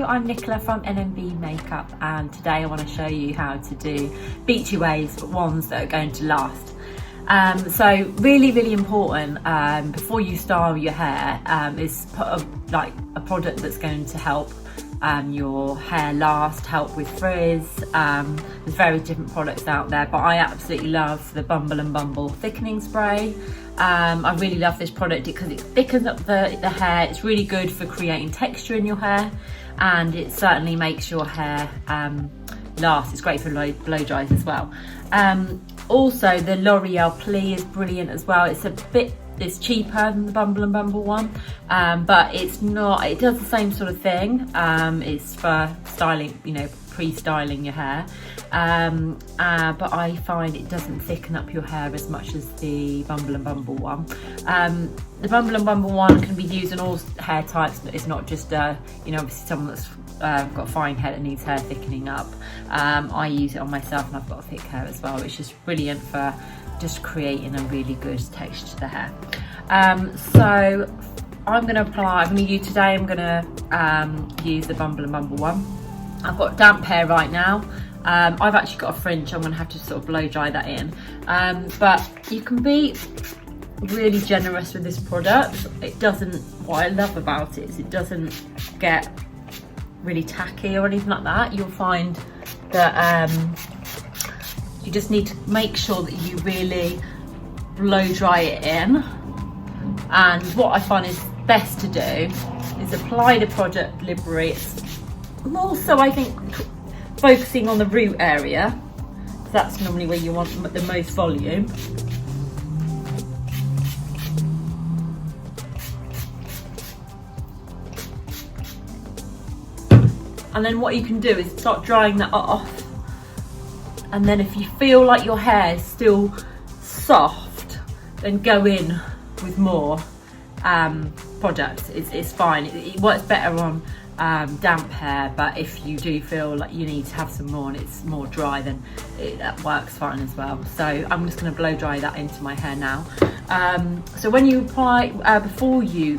I'm Nicola from NMB Makeup, and today I want to show you how to do beachy waves, but ones that are going to last. So really important before you style your hair is put a product that's going to help your hair last, help with frizz. There's various different products out there, but I absolutely love the Bumble and Bumble thickening spray. I really love this product because it thickens up the hair. It's really good for creating texture in your hair, and it certainly makes your hair last. It's great for blow dries as well. Also, the L'Oreal Pli is brilliant as well. It's cheaper than the Bumble and Bumble one, but it does the same sort of thing. It's for styling, pre-styling your hair, but I find it doesn't thicken up your hair as much as the Bumble and Bumble one. The Bumble and Bumble one can be used in all hair types. It's not just obviously someone that's got fine hair that needs hair thickening up. I use it on myself, and I've got thick hair as well. It's just brilliant for just creating a really good texture to the hair. So I'm going to use the Bumble and Bumble one. I've got damp hair right now. I've actually got a fringe. I'm going to have to sort of blow dry that in. But you can be really generous with this product. What I love about it is it doesn't get really tacky or anything like that. You'll find that you just need to make sure that you really blow dry it in. And what I find is best to do is apply the product deliberately. It's more so, I think, focusing on the root area. That's normally where you want the most volume. And then what you can do is start drying that off. And then if you feel like your hair is still soft, then go in with more product. It's fine. It works better on damp hair, but if you do feel like you need to have some more and it's more dry, then that works fine as well. So I'm just going to blow dry that into my hair now. So when you apply, before you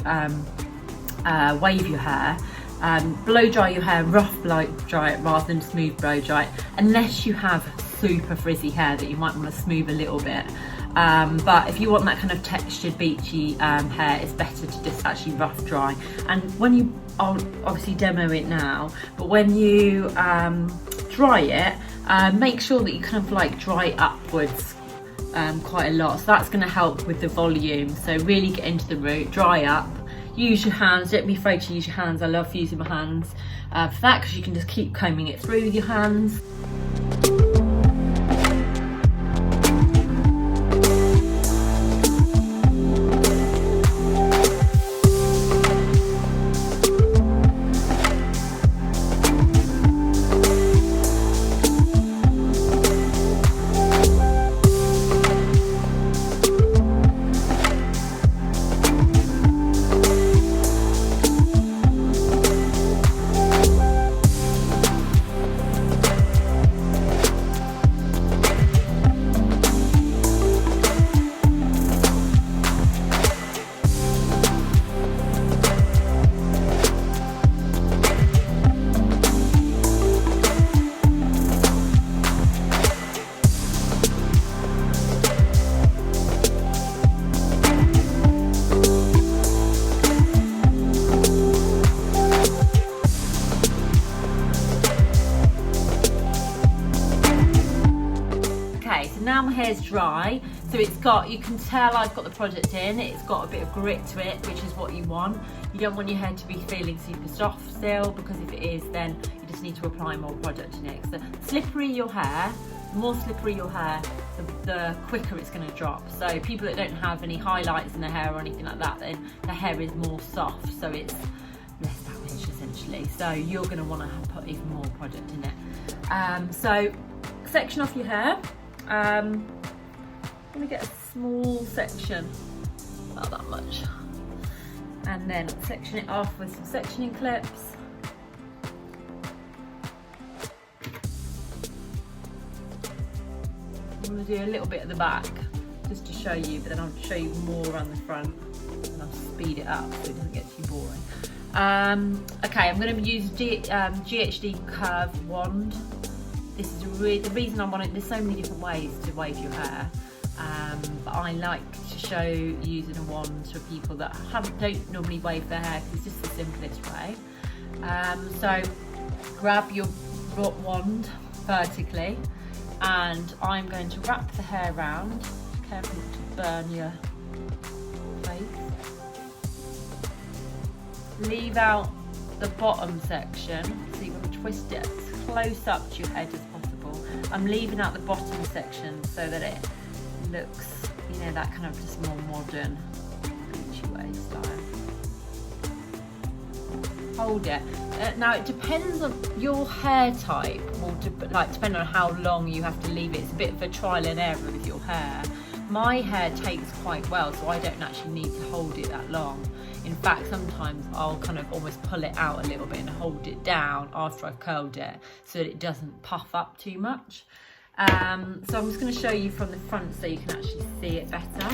wave your hair, blow dry your hair, rough blow dry it rather than smooth blow dry it, unless you have super frizzy hair that you might want to smooth a little bit. But if you want that kind of textured beachy hair, it's better to just actually rough dry. And when I'll obviously demo it now, but when you dry it, make sure that you kind of dry upwards quite a lot. So that's going to help with the volume. So really get into the root, dry up. Use your hands, don't be afraid to use your hands. I love using my hands for that, because you can just keep combing it through with your hands. Now my hair's dry, so you can tell I've got the product in. It's got a bit of grit to it, which is what you want. You don't want your hair to be feeling super soft still, because if it is, then you just need to apply more product in it. So the more slippery your hair, the quicker it's going to drop. So people that don't have any highlights in their hair or anything like that, then the hair is more soft, so it's less damage essentially. So you're going to want to put even more product in it. So section off your hair. I'm going to get a small section, about that much, and then section it off with some sectioning clips. I'm going to do a little bit at the back just to show you, but then I'll show you more around the front and I'll speed it up so it doesn't get too boring. Okay, I'm going to use GHD curve wand. This is the reason I want it. There's so many different ways to wave your hair, but I like to show using a wand for people that don't normally wave their hair, because it's just the simplest way. So grab your wand vertically, and I'm going to wrap the hair around. Careful not to burn your face. Leave out the bottom section, so you want to twist it as close up to your head as possible. I'm leaving out the bottom section so that it looks, you know, that kind of just more modern beachy wave style. Hold it. Now it depends on your hair type, or depending on how long you have to leave it. It's a bit of a trial and error with your hair. My hair takes quite well, so I don't actually need to hold it that long. In fact, sometimes I'll kind of almost pull it out a little bit and hold it down after I've curled it, so that it doesn't puff up too much. So I'm just going to show you from the front so you can actually see it better.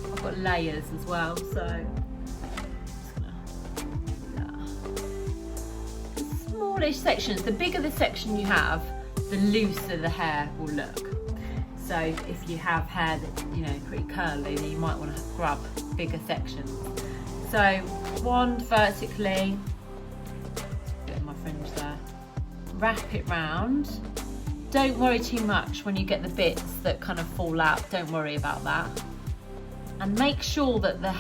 I've got layers as well, so smallish sections. The bigger the section you have, the looser the hair will look. So if you have hair that's, you know, pretty curly, then you might want to grab bigger sections. So wand vertically, get my fringe there, wrap it round. Don't worry too much when you get the bits that kind of fall out, don't worry about that. And make sure that the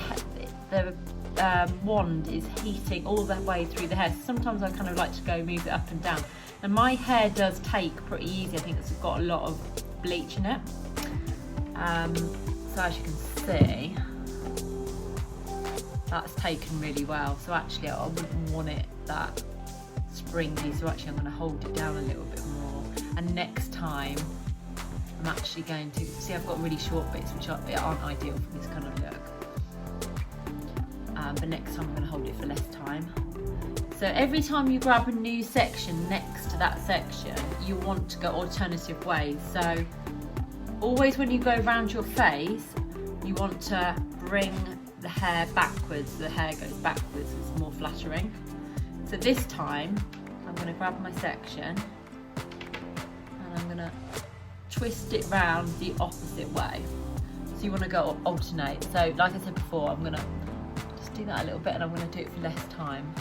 wand is heating all the way through the hair. Sometimes I kind of like to go move it up and down. And my hair does take pretty easy. I think it's got a lot of bleach in it. So as you can see, that's taken really well. So actually I wouldn't want it that springy, so actually I'm going to hold it down a little bit more. And next time I'm actually going to, see, I've got really short bits which aren't ideal for this kind of look. But next time I'm going to hold it for less time. So every time you grab a new section next to that section, you want to go alternative ways. So always when you go around your face, you want to bring the hair backwards. The hair goes backwards, it's more flattering. So this time, I'm going to grab my section and I'm going to twist it round the opposite way. So you want to go alternate. So like I said before, I'm going to just do that a little bit, and I'm going to do it for less time.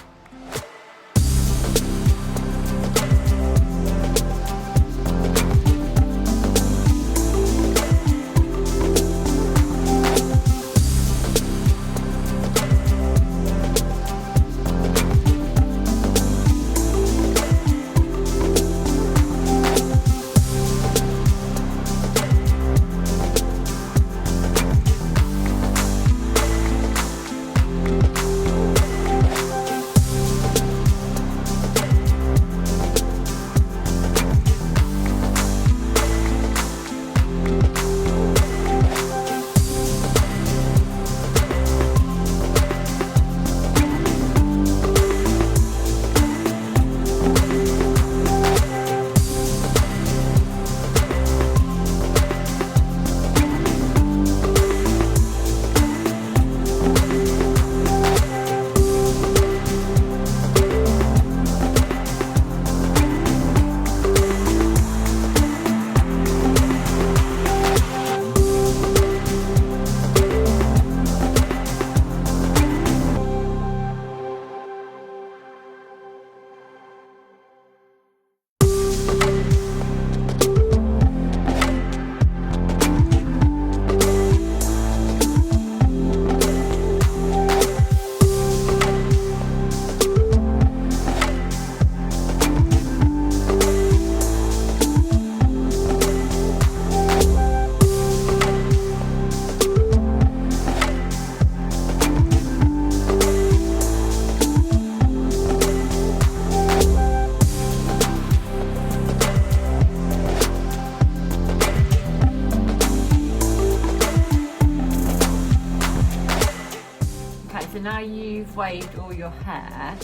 now you've waved all your hair,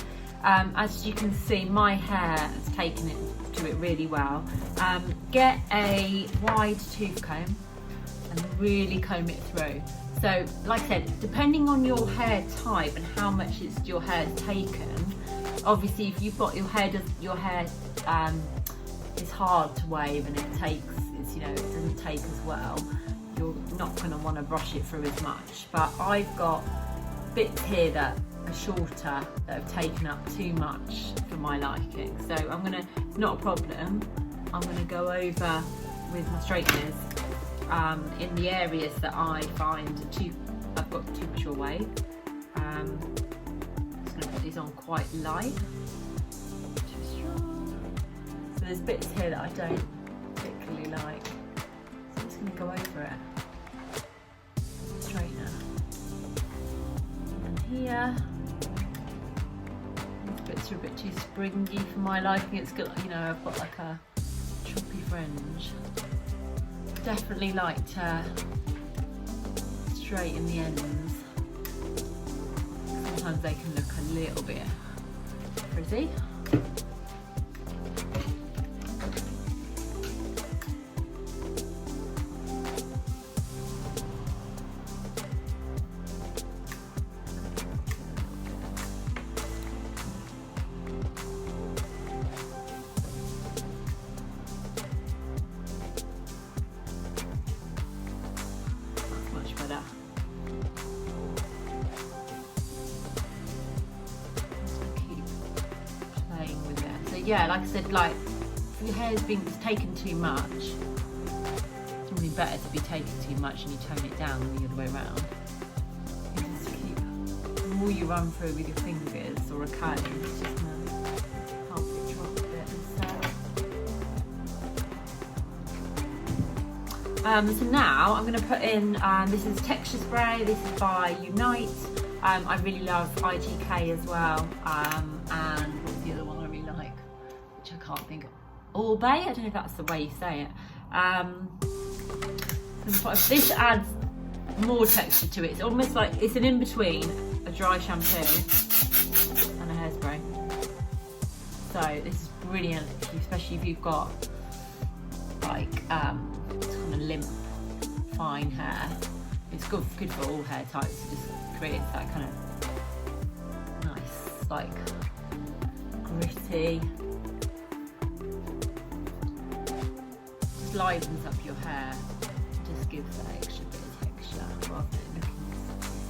as you can see, my hair has taken it to it really well. Get a wide tooth comb and really comb it through. So like I said, depending on your hair type and how much your hair's taken, obviously if you've got your hair is hard to wave and it doesn't take as well, you're not going to want to brush it through as much. But I've got bits here that are shorter that have taken up too much for my liking, so it's not a problem, I'm going to go over with my straighteners in the areas that I find I've got too much wave. I'm just going to put these on quite light, too strong. So there's bits here that I don't particularly like, so I'm just going to go over it. Straightener. And here, these bits are a bit too springy for my liking. It's got, I've got like a choppy fringe. Definitely like to straighten the ends. Sometimes they can look a little bit frizzy. Yeah, like I said, like if your hair's taken too much, it's normally better to be taken too much and you tone it down than the other way around. You just the more you run through with your fingers or a comb, it's just gonna help it drop a bit. So now I'm going to put in, this is texture spray, this is by Unite. I really love IGK as well, and what's the other one I really like, which I can't think of, Orbay, I don't know if that's the way you say it. This adds more texture to it. It's almost like it's an in-between a dry shampoo and a hairspray. So this is brilliant, especially if you've got like kind of limp, fine hair. It's good for all hair types. It just creates that kind of nice, like gritty, just livens up your hair. Just gives that extra bit of texture rather than looking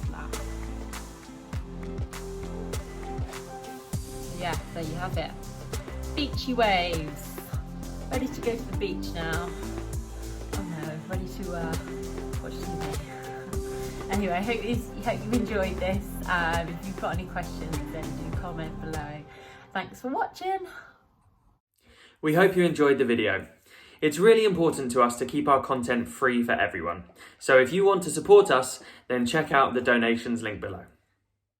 flat. So yeah, there you have it. Beachy waves. Ready to go to the beach now. Oh no, ready to watch TV. Anyway, I hope you enjoyed this. If you've got any questions, then do comment below. Thanks for watching. We hope you enjoyed the video. It's really important to us to keep our content free for everyone. So if you want to support us, then check out the donations link below.